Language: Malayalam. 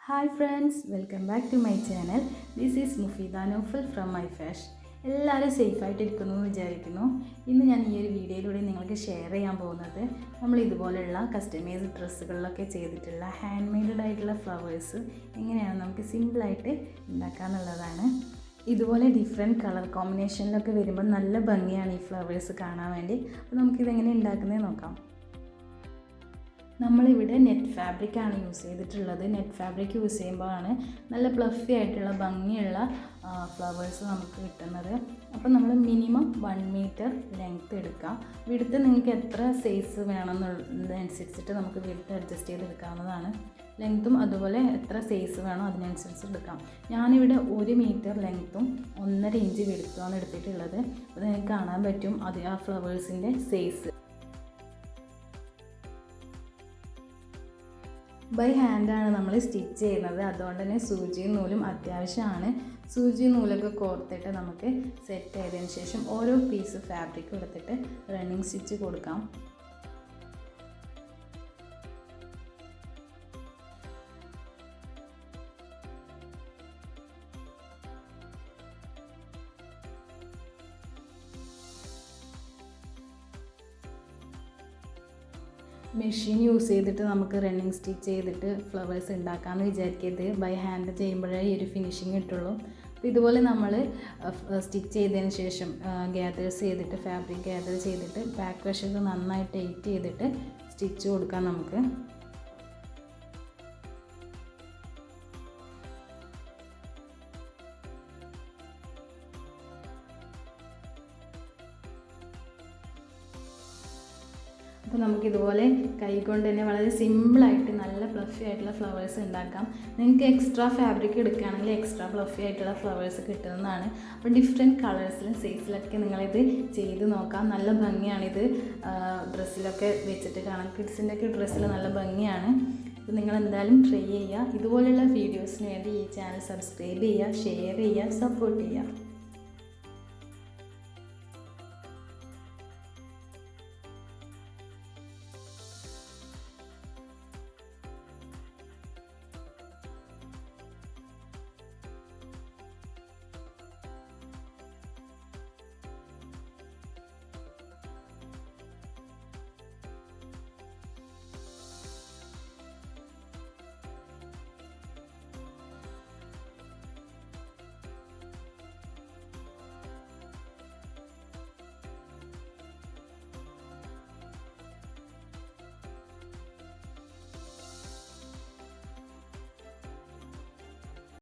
Hi friends, welcome back to my channel. This is Mufida Nofal from my fashion. എല്ലാവരും സേഫായിട്ടിരിക്കുന്നു എന്ന് വിചാരിക്കുന്നു. ഇന്ന് ഞാൻ ഈ ഒരു വീഡിയോയിലൂടെ നിങ്ങൾക്ക് ഷെയർ ചെയ്യാൻ പോകുന്നത് നമ്മൾ ഇതുപോലെയുള്ള കസ്റ്റമൈസ്ഡ് ഡ്രസ്സുകളിലൊക്കെ ചെയ്തിട്ടുള്ള ഹാൻഡ് മെയ്ഡ് ആയിട്ടുള്ള ഫ്ലവേഴ്സ് എങ്ങനെയാണ് നമുക്ക് സിമ്പിളായിട്ട് ഉണ്ടാക്കാമെന്നുള്ളതാണ്. ഇതുപോലെ ഡിഫറെൻറ്റ് കളർ കോമ്പിനേഷനിലൊക്കെ വരുമ്പോൾ നല്ല ഭംഗിയാണ് ഈ ഫ്ലവേഴ്സ് കാണാൻ വേണ്ടി. അപ്പോൾ നമുക്കിതെങ്ങനെ ഉണ്ടാക്കുന്നത് നോക്കാം. നമ്മളിവിടെ നെറ്റ് ഫാബ്രിക്കാണ് യൂസ് ചെയ്തിട്ടുള്ളത്. നെറ്റ് ഫാബ്രിക് യൂസ് ചെയ്യുമ്പോഴാണ് നല്ല പ്ലഫി ആയിട്ടുള്ള ഭംഗിയുള്ള ഫ്ലവേഴ്സ് നമുക്ക് കിട്ടുന്നത്. അപ്പോൾ നമ്മൾ മിനിമം 1 മീറ്റർ ലെങ്ത്ത് എടുക്കാം. വിഡ്ത്ത് നിങ്ങൾക്ക് എത്ര സൈസ് വേണമെന്നുള്ളതനുസരിച്ചിട്ട് നമുക്ക് വിഡ്ത്ത് അഡ്ജസ്റ്റ് ചെയ്തെടുക്കാവുന്നതാണ്. ലെങ്ത്തും അതുപോലെ എത്ര സൈസ് വേണോ അതിനനുസരിച്ച് എടുക്കാം. ഞാനിവിടെ 1 മീറ്റർ ലെങ്ത്തും 1.5 ഇഞ്ച് വിഡ്ത്തുമാണ് എടുത്തിട്ടുള്ളത്. അത് നിങ്ങൾക്ക് കാണാൻ പറ്റും അത് ആ ഫ്ലവേഴ്സിൻ്റെ സൈസ്. ബൈ ഹാൻഡാണ് നമ്മൾ സ്റ്റിച്ച് ചെയ്യുന്നത്, അതുകൊണ്ട് തന്നെ സൂചിയും നൂലും അത്യാവശ്യമാണ്. സൂചി നൂലൊക്കെ കോർത്തിട്ട് നമുക്ക് സെറ്റ് ചെയ്തതിന് ശേഷം ഓരോ പീസ് ഫാബ്രിക് എടുത്തിട്ട് റണ്ണിങ് സ്റ്റിച്ച് കൊടുക്കാം. മെഷീൻ യൂസ് ചെയ്തിട്ട് നമുക്ക് റണ്ണിങ് സ്റ്റിച്ച് ചെയ്തിട്ട് ഫ്ലവേഴ്സ് ഉണ്ടാക്കാമെന്ന് വിചാരിക്കരുത്. ബൈ ഹാൻഡ് ചെയ്യുമ്പോഴേ ഈ ഒരു ഫിനിഷിങ് കിട്ടുള്ളൂ. അപ്പോൾ ഇതുപോലെ നമ്മൾ സ്റ്റിച്ച് ചെയ്തതിന് ശേഷം ഗ്യാദേഴ്സ് ചെയ്തിട്ട് ഫാബ്രിക് ഗ്യാദർ ചെയ്തിട്ട് ബാക്ക് വശത്ത് നന്നായി ടൈറ്റ് ചെയ്തിട്ട് സ്റ്റിച്ച് കൊടുക്കാം നമുക്ക്. അപ്പോൾ നമുക്കിതുപോലെ കൈകൊണ്ട് തന്നെ വളരെ സിമ്പിളായിട്ട് നല്ല ഫ്ലഫി ആയിട്ടുള്ള ഫ്ലവേഴ്സ് ഉണ്ടാക്കാം. നിങ്ങൾക്ക് എക്സ്ട്രാ ഫാബ്രിക് എടുക്കുകയാണെങ്കിൽ എക്സ്ട്രാ ഫ്ലഫി ആയിട്ടുള്ള ഫ്ലവേഴ്സ് കിട്ടുന്നതാണ്. അപ്പോൾ ഡിഫറെൻറ്റ് കളേഴ്സിലും സൈസിലൊക്കെ നിങ്ങളിത് ചെയ്ത് നോക്കാം. നല്ല ഭംഗിയാണിത്. ഡ്രസ്സിലൊക്കെ വെച്ചിട്ട് കാണാം. കിഡ്സിൻ്റെ ഒക്കെ ഡ്രസ്സിൽ നല്ല ഭംഗിയാണ്. അപ്പോൾ നിങ്ങളെന്തായാലും ട്രൈ ചെയ്യുക. ഇതുപോലെയുള്ള വീഡിയോസിന് വേണ്ടി ഈ ചാനൽ സബ്സ്ക്രൈബ് ചെയ്യുക, ഷെയർ ചെയ്യുക, സപ്പോർട്ട് ചെയ്യുക.